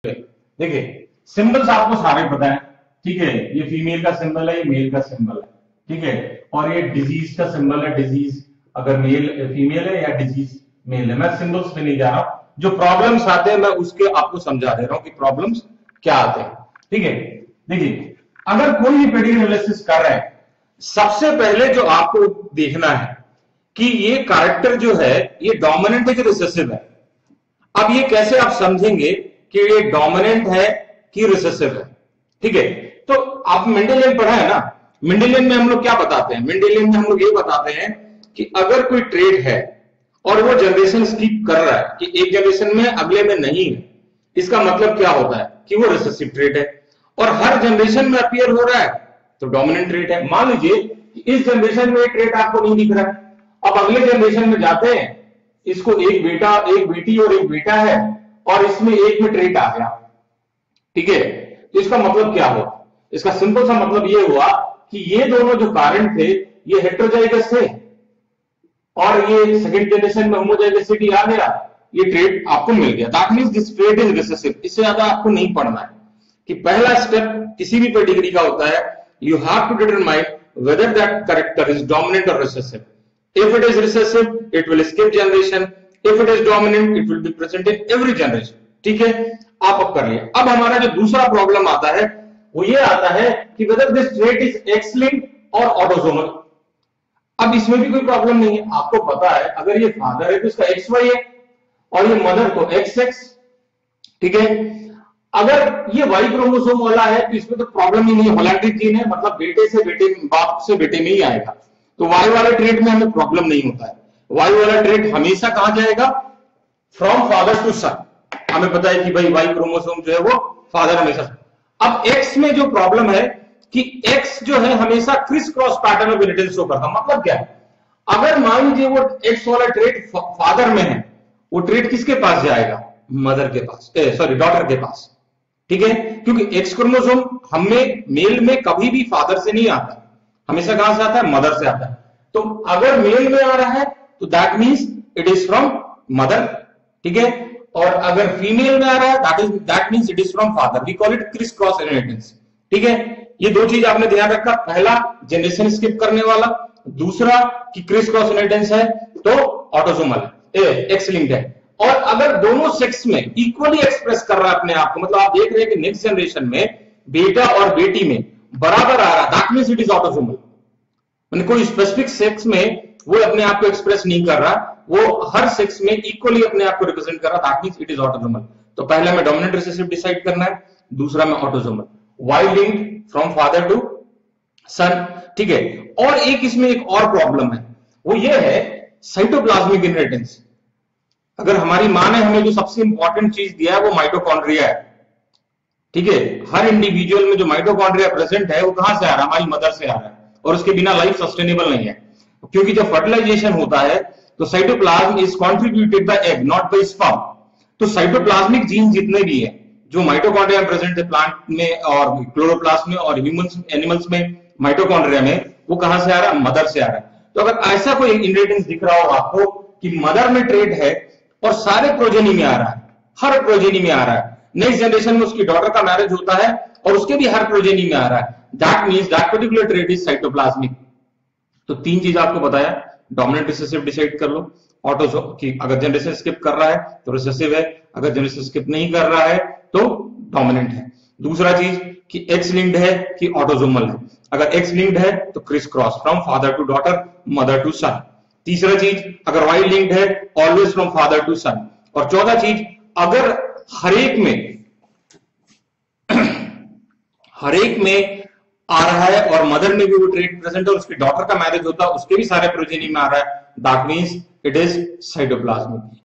देखिए सिंबल्स आपको सारे पता है, ठीक है। ये फीमेल का सिंबल है, ये मेल का सिंबल है, ठीक है। और ये डिजीज का सिंबल है, डिजीज अगर मेल फीमेल है या डिजीज मेल है। मैं सिंबल्स पे नहीं जा रहा हूं, जो प्रॉब्लम्स आते हैं मैं उसके आपको समझा दे रहा हूं कि प्रॉब्लम्स क्या आते हैं, ठीक है। देखिए अगर कोई भी पेडिग्री एनालिसिस कर रहे हैं, सबसे पहले जो आपको देखना है कि ये कैरेक्टर जो है ये डोमिनेंट है कि रिसेसिव है। अब ये कैसे आप समझेंगे कि ये डोमिनेंट है कि रिसेसिव है, ठीक है। तो आप मेंडेलियन पढ़ा है ना, मेंडेलियन में हम लोग क्या बताते हैं, मेंडेलियन में हम लोग ये बताते हैं कि अगर कोई ट्रेट है और वो जनरेशन स्किप कर रहा है कि एक जनरेशन में अगले में नहीं है, इसका मतलब क्या होता है कि वो रिसेसिव ट्रेट है। और हर जनरेशन में अपीयर हो रहा है तो डोमिनेंट ट्रेट है। मान लीजिए इस जनरेशन में ट्रेट आपको नहीं दिख रहा है, अब अगले जनरेशन में जाते हैं, इसको एक बेटा एक बेटी और एक बेटा है और इसमें एक में ट्रेट आ गया, ठीक है। तो इसका मतलब क्या हुआ, इसका सिंपल सा मतलब ये हुआ कि ये दोनों जो पेरेंट थे ये हेटेरोजाइगस थे और ये सेकंड जनरेशन में होमोजाइगसिटी आ गया, ये ट्रेट आपको मिल गया। That means this trait is recessive. इससे ज्यादा आपको नहीं पढ़ना है कि पहला स्टेप किसी भी पेडिग्री का होता है, you have to determine whether that character is dominant और recessive. If it is recessive, it will skip generation. If it is dominant, it will be present in every generation. ठीक है, आप अब कर लिए। अब हमारा जो दूसरा प्रॉब्लम आता है वो ये आता है कि whether this trait is X-linked और autosomal। अब इसमें भी कोई प्रॉब्लम नहीं है, आपको पता है अगर ये फादर है तो इसका XY है और ये मदर तो XX, ठीक है। अगर ये Y क्रोमोसोम वाला है तो इसमें तो प्रॉब्लम ही नहीं है, होलैंड्रिक जीन है, मतलब बेटे से बेटे, बाप से बेटे में ही आएगा, तो वाई वाले ट्रेट में हमें प्रॉब्लम नहीं होता है। वाई वाला ट्रेट हमेशा कहां जाएगा, फ्रॉम फादर टू सन। हमें पता है कि भाई वाई क्रोमोसोम जो है वो फादर हमेशा। अब एक्स में जो प्रॉब्लम है कि एक्स जो है हमेशा criss cross pattern of inheritance show करता। मतलब क्या है, अगर मान लीजिए वो एक्स वाला ट्रेट फादर में है, वो ट्रेट किसके पास जाएगा, मदर के पास, सॉरी डॉटर के पास, ठीक है। क्योंकि एक्स क्रोमोसोम हमें मेल में कभी भी फादर से नहीं आता, हमेशा कहां से आता है, मदर से आता है। तो अगर मेल में आ रहा है तो that means it is from mother, ठीक है। और अगर फीमेल में आ रहा है that means it is from father. We call it criss cross inheritance, ठीक है। ये दो चीज आपने ध्यान रखा, पहला जनरेशन स्किप करने वाला, दूसरा कि क्रिस क्रॉस इनहेरिटेंस है तो ऑटोसोमल है, एक्स लिंक्ड है। और अगर दोनों सेक्स में इक्वली एक्सप्रेस कर रहा है अपने आप को, मतलब आप देख रहे हैं कि नेक्स्ट जनरेशन में बेटा और बेटी में बराबर आ रहा है, that means it is autosomal. मतलब कोई स्पेसिफिक सेक्स में वो अपने आप को एक्सप्रेस नहीं कर रहा, वो हर सेक्स में इक्वली अपने आप को रिप्रेजेंट कर रहा, that means it is autosomal. तो पहला में डोमिनेंट रिसेसिव डिसाइड करना है, दूसरा में autosomal. Y linked from father to son, ठीक है। और एक इसमें एक और प्रॉब्लम है, वो ये है साइटोप्लाज्मिक इनहेरिटेंस। अगर हमारी मां ने हमें जो सबसे इंपॉर्टेंट चीज दिया है वो माइटोकॉन्ड्रिया है, ठीक है। हर इंडिविजुअल में जो माइटोकॉन्ड्रिया प्रेजेंट है वो कहां से आ रहा है, हमारी मदर से आ रहा है, और उसके बिना लाइफ सस्टेनेबल नहीं है। क्योंकि जब फर्टिलाइजेशन होता है तो cytoplasm is contributed by egg not by sperm. तो साइटोप्लाज्मिक जीन जितने भी है जो माइटोकॉन्ड्रिया में प्रेजेंट है प्लांट में और क्लोरोप्लास्ट में और ह्यूमंस एनिमल्स में, माइटोकॉन्ड्रिया में, वो कहां से आ रहा है, मदर से आ रहा है। तो अगर ऐसा कोई इनहेरिटेंस दिख रहा हो आपको कि मदर में ट्रेट है और सारे प्रोजेनी में आ रहा है, हर प्रोजेनी में आ रहा है, नेक्स्ट जनरेशन में उसकी डॉटर का मैरिज होता है और उसके भी हर प्रोजेनी में आ रहा है, that means that particular trait is cytoplasmic. तो तीन चीज आपको बताया, डोमिनेंट रिसेसिव डिसाइड कर लो, ऑटो कि अगर जनरेशन स्किप कर रहा है तो रिसेसिव है, अगर जनरेशन स्किप नहीं कर रहा है तो डोमिनेंट है। दूसरा चीज कि एक्स लिंक्ड है कि ऑटोसोमल है, अगर एक्स लिंक्ड है तो criss cross from father to daughter, mother to son. तीसरा चीज अगर वाई लिंक्ड है always from father to son. और चौथा चीज अगर हरेक में आ रहा है और मदर में भी वो ट्रेट प्रेजेंट है और उसकी डॉटर का मैरिज होता है, उसके भी सारे प्रोजेनी में आ रहा है, that means it is cytoplasmic.